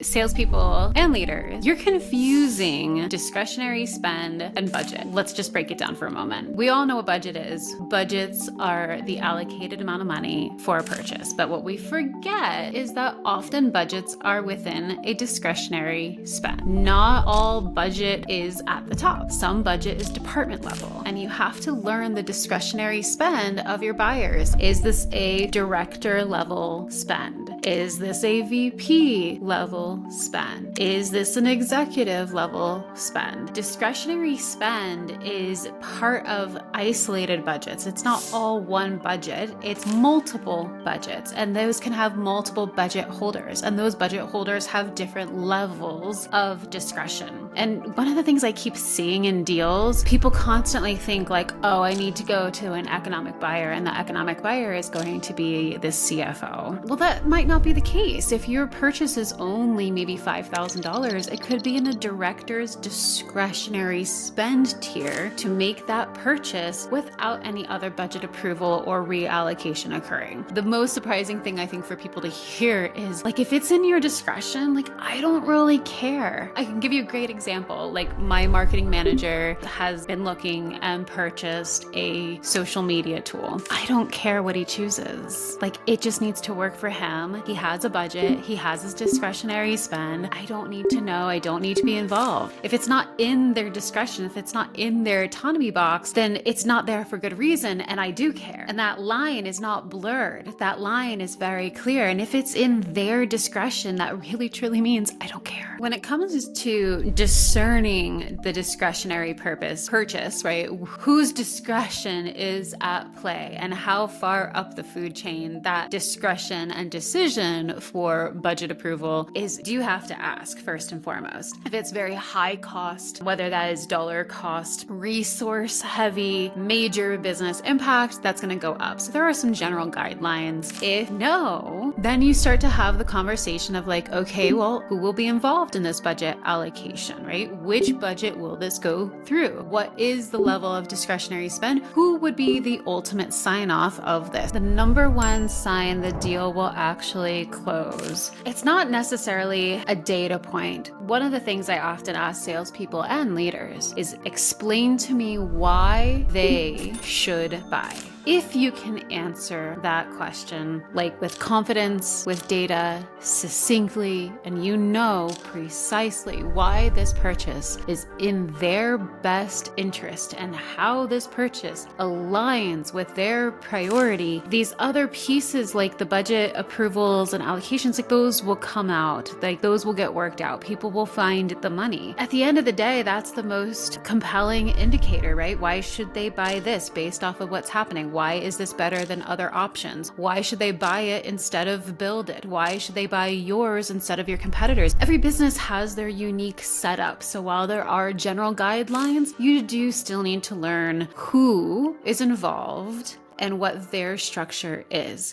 Salespeople and leaders, you're confusing discretionary spend and budget. Let's just break it down for a moment. We all know what budget is. Budgets are the allocated amount of money for a purchase. But what we forget is that often budgets are within a discretionary spend. Not all budget is at the top. Some budget is department level, and you have to learn the discretionary spend of your buyers. Is this a director level spend? Is this a VP level spend? Is this an executive level spend? Discretionary spend is part of isolated budgets. It's not all one budget, it's multiple budgets, and those can have multiple budget holders, and those budget holders have different levels of discretion. And one of the things I keep seeing in deals, people constantly think like, oh, I need to go to an economic buyer, and the economic buyer is going to be the CFO. Well, that might not be the case. If your purchase is only maybe $5,000, it could be in a director's discretionary spend tier to make that purchase without any other budget approval or reallocation occurring. The most surprising thing I think for people to hear is like, if it's in your discretion, like, I don't really care. I can give you a great example. Like, my marketing manager has been looking and purchased a social media tool. I don't care what he chooses. Like, it just needs to work for him. He has a budget. He has his discretionary spend. I don't need to know. I don't need to be involved. If it's not in their discretion, if it's not in their autonomy box, then it's not there for good reason, and I do care. And that line is not blurred. That line is very clear. And if it's in their discretion, that really truly means I don't care. When it comes to discerning the discretionary purchase, right? Whose discretion is at play and how far up the food chain that discretion and decision for budget approval is, do you have to ask first and foremost. If it's very high cost, whether that is dollar cost, resource heavy, major business impact, that's going to go up. So there are some general guidelines. If no, then you start to have the conversation of like, okay, well, who will be involved in this budget allocation, right? Which budget will this go through? What is the level of discretionary spend? Who would be the ultimate sign off of this? The number one sign the deal will actually close. It's not necessarily a data point. One of the things I often ask salespeople and leaders is explain to me why they should buy. If you can answer that question, like with confidence, with data, succinctly, and you know precisely why this purchase is in their best interest and how this purchase aligns with their priority, these other pieces like the budget approvals and allocations, like those will come out, like those will get worked out. People will find the money. At the end of the day, that's the most compelling indicator, right? Why should they buy this based off of what's happening? Why is this better than other options? Why should they buy it instead of build it? Why should they buy yours instead of your competitors? Every business has their unique setup. So while there are general guidelines, you do still need to learn who is involved and what their structure is.